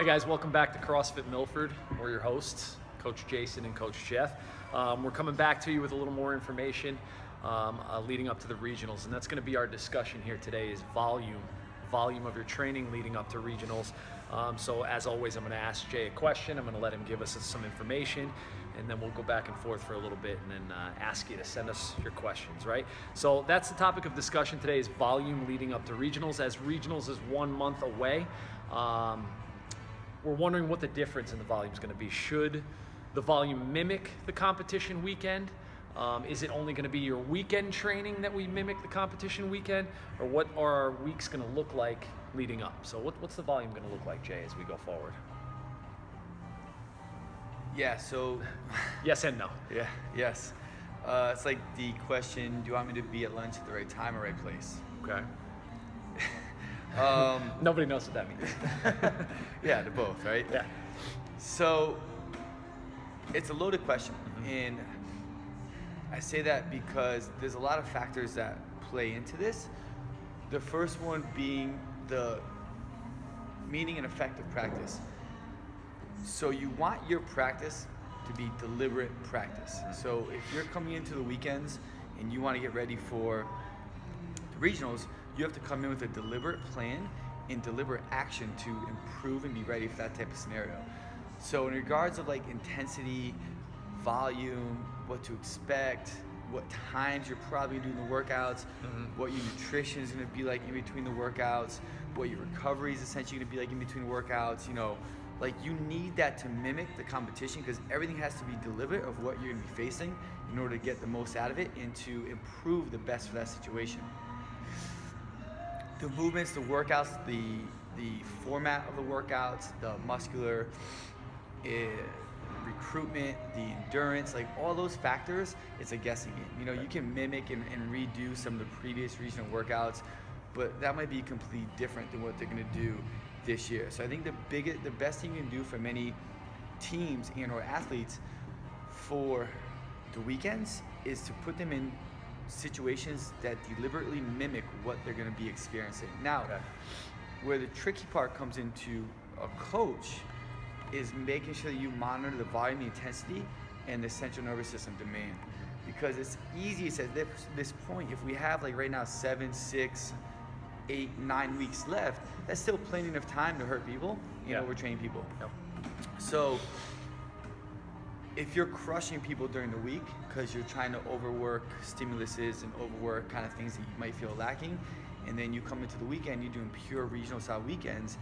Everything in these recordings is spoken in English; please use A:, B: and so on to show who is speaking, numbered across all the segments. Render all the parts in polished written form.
A: Hey guys, welcome back to CrossFit Milford. We're your hosts, Coach Jason and Coach Jeff. We're coming back to you with a little more information leading up to the regionals, and that's going to be our discussion here today is volume of your training leading up to regionals. So as always, I'm going to ask Jay a question. I'm going to let him give us some information, and then we'll go back and forth for a little bit and then ask you to send us your questions, right? So that's the topic of discussion today is volume leading up to regionals. As regionals is 1 month away, we're wondering what the difference in the volume is going to be. Should the volume mimic the competition weekend? Is it only going to be your weekend training that we mimic the competition weekend? Or what are our weeks going to look like leading up? So what's the volume going to look like, Jay, as we go forward?
B: Yeah, so...
A: Yes and no.
B: Yeah, yes. It's like the question, do you want me to be at lunch at the right time or right place?
A: Okay. Nobody knows what that means.
B: Yeah, they're both, right?
A: Yeah.
B: So it's a loaded question, and I say that because there's a lot of factors that play into this. The first one being the meaning and effective practice. So you want your practice to be deliberate practice. So if you're coming into the weekends and you want to get ready for the regionals, you have to come in with a deliberate plan and deliberate action to improve and be ready for that type of scenario. So in regards of like intensity, volume, what to expect, what times you're probably doing the workouts, what your nutrition is going to be like in between the workouts, what your recovery is essentially going to be like in between workouts, you know, like you need that to mimic the competition because everything has to be deliberate of what you're going to be facing in order to get the most out of it and to improve the best for that situation. The movements, the workouts, the format of the workouts, the muscular recruitment, the endurance, like all those factors, it's a guessing game. You know, you can mimic and redo some of the previous regional workouts, but that might be completely different than what they're going to do this year. So I think the best thing you can do for many teams and or athletes for the weekends is to put them in situations that deliberately mimic what they're going to be experiencing. Now, where the tricky part comes into a coach is making sure that you monitor the volume, the intensity, and the central nervous system demand. Because it's easiest at this point, if we have like right now 7, 6, 8, 9 weeks left, that's still plenty enough time to hurt people and overtrain people.
A: Yep.
B: So if you're crushing people during the week because you're trying to overwork stimuluses and overwork kind of things that you might feel lacking, and then you come into the weekend, you're doing pure regional style weekends,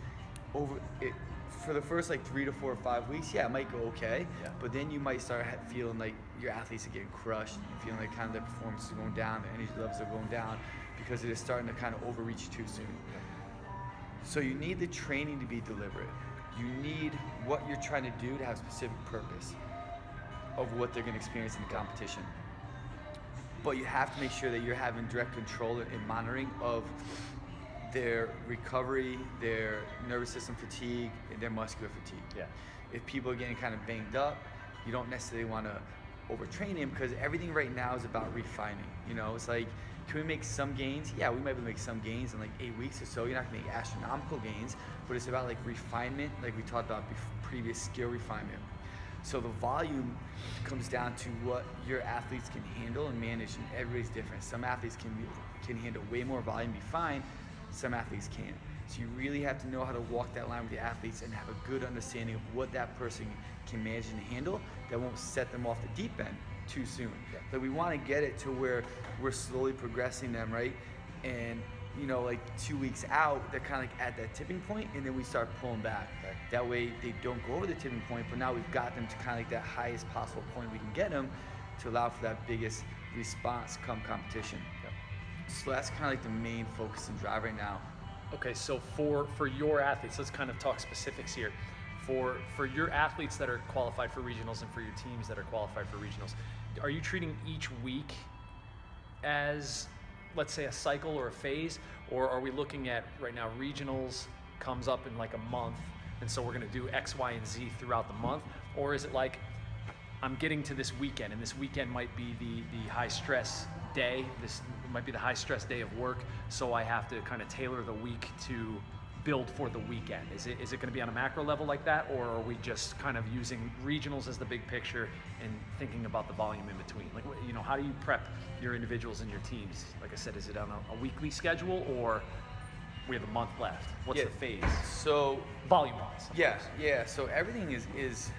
B: for the first like 3 to 4 or 5 weeks, it might go okay, but then you might start feeling like your athletes are getting crushed, and feeling like kind of their performance is going down, their energy levels are going down because it is starting to kind of overreach too soon. So you need the training to be deliberate. You need what you're trying to do to have specific purpose of what they're going to experience in the competition. But you have to make sure that you're having direct control and monitoring of their recovery, their nervous system fatigue, and their muscular fatigue.
A: Yeah.
B: If people are getting kind of banged up, you don't necessarily want to overtrain them because everything right now is about refining. You know, it's like, can we make some gains? Yeah, we might be able to make some gains in like 8 weeks or so. You're not going to make astronomical gains, but it's about like refinement, like we talked about previous skill refinement. So the volume comes down to what your athletes can handle and manage, and everybody's different. Some athletes can handle way more volume, be fine. Some athletes can't. So you really have to know how to walk that line with the athletes and have a good understanding of what that person can manage and handle that won't set them off the deep end too soon. Like we want to get it to where we're slowly progressing them, right? And you know, like 2 weeks out, they're kind of like at that tipping point, and then we start pulling back.
A: Right.
B: That way they don't go over the tipping point, but now we've got them to kind of like that highest possible point we can get them to allow for that biggest response come competition.
A: Yep.
B: So that's kind of like the main focus and drive right now.
A: Okay, so for your athletes, let's kind of talk specifics here. For your athletes that are qualified for regionals and for your teams that are qualified for regionals, are you treating each week as, let's say, a cycle or a phase, or are we looking at right now regionals comes up in like a month, and so we're going to do X, Y, and Z throughout the month, or is it like I'm getting to this weekend, and this weekend might be the high stress day, this might be the high stress day of work, so I have to kind of tailor the week to build for the weekend? Is it going to be on a macro level like that, or are we just kind of using regionals as the big picture and thinking about the volume in between? Like, you know, how do you prep your individuals and your teams? Like I said, is it on a weekly schedule, or we have a month left? What's the phase?
B: So
A: volume-wise.
B: Yeah. So everything is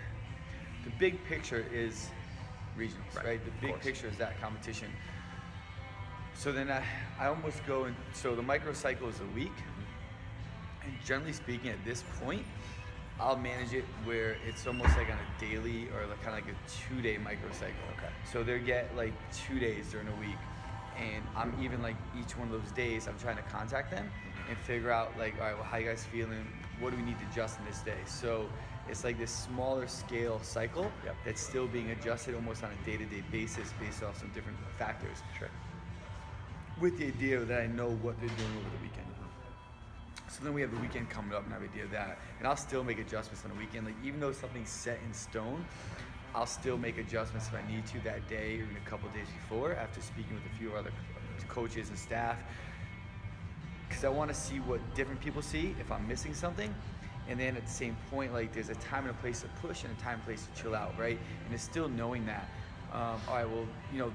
B: the big picture is regionals, right? The big picture is that competition. So then I almost go and so the microcycle is a week. And generally speaking, at this point, I'll manage it where it's almost like on a daily or like kind of like a 2-day microcycle.
A: Okay.
B: So they get like 2 days during a week, and I'm even like each one of those days, I'm trying to contact them and figure out like, all right, well, how you guys feeling? What do we need to adjust in this day? So it's like this smaller scale cycle that's still being adjusted almost on a day-to-day basis based off some different factors.
A: Sure.
B: With the idea that I know what they're doing over the weekend. So then we have the weekend coming up and I have an idea of that. And I'll still make adjustments on the weekend. Like even though something's set in stone, I'll still make adjustments if I need to that day or even a couple of days before after speaking with a few other coaches and staff. Because I want to see what different people see if I'm missing something. And then at the same point, like there's a time and a place to push and a time and place to chill out, right? And it's still knowing that, all right, well, you know,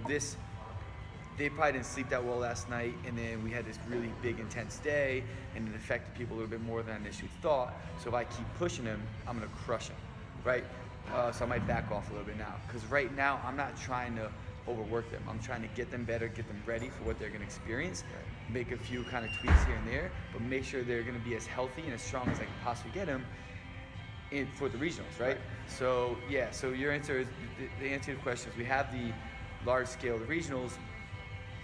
B: they probably didn't sleep that well last night, and then we had this really big, intense day, and it affected people a little bit more than I initially thought. So if I keep pushing them, I'm gonna crush them, right? So I might back off a little bit now, because right now I'm not trying to overwork them. I'm trying to get them better, get them ready for what they're gonna experience, make a few kind of tweaks here and there, but make sure they're gonna be as healthy and as strong as I can possibly get them for the regionals, right? So yeah, so your answer is, the answer to the question is we have the large scale, the regionals,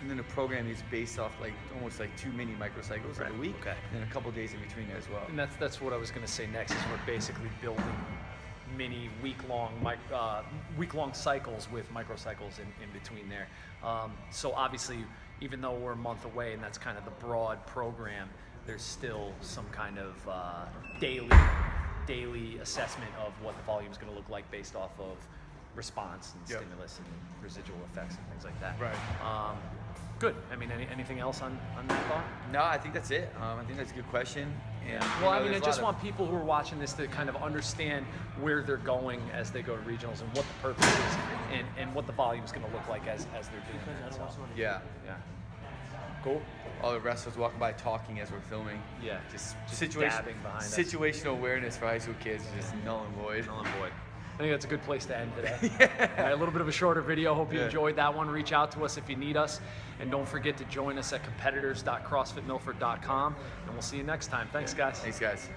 B: and then the program is based off like almost like 2 mini microcycles of the week, and then a couple days in between there as well.
A: And that's what I was going to say next. Is we're basically building mini week-long cycles with microcycles in between there. So obviously, even though we're a month away, and that's kind of the broad program, there's still some kind of daily assessment of what the volume is going to look like based off of response and stimulus and residual effects and things like that.
B: Right.
A: Good. I mean, anything else on that thought?
B: No, I think that's it. I think that's a good question. And,
A: well, I mean, I just want people who are watching this to kind of understand where they're going as they go to regionals and what the purpose is and what the volume is going to look like as they're doing that. So,
B: yeah.
A: Cool.
B: All the wrestlers walking by talking as we're filming.
A: Yeah.
B: Just
A: dabbing behind us.
B: Situational awareness for high school kids is just null and void.
A: Null and void. I think that's a good place to end today. All right, a little bit of a shorter video. Hope you enjoyed that one. Reach out to us if you need us. And don't forget to join us at competitors.crossfitmilford.com. And we'll see you next time. Thanks, guys.
B: Thanks, guys.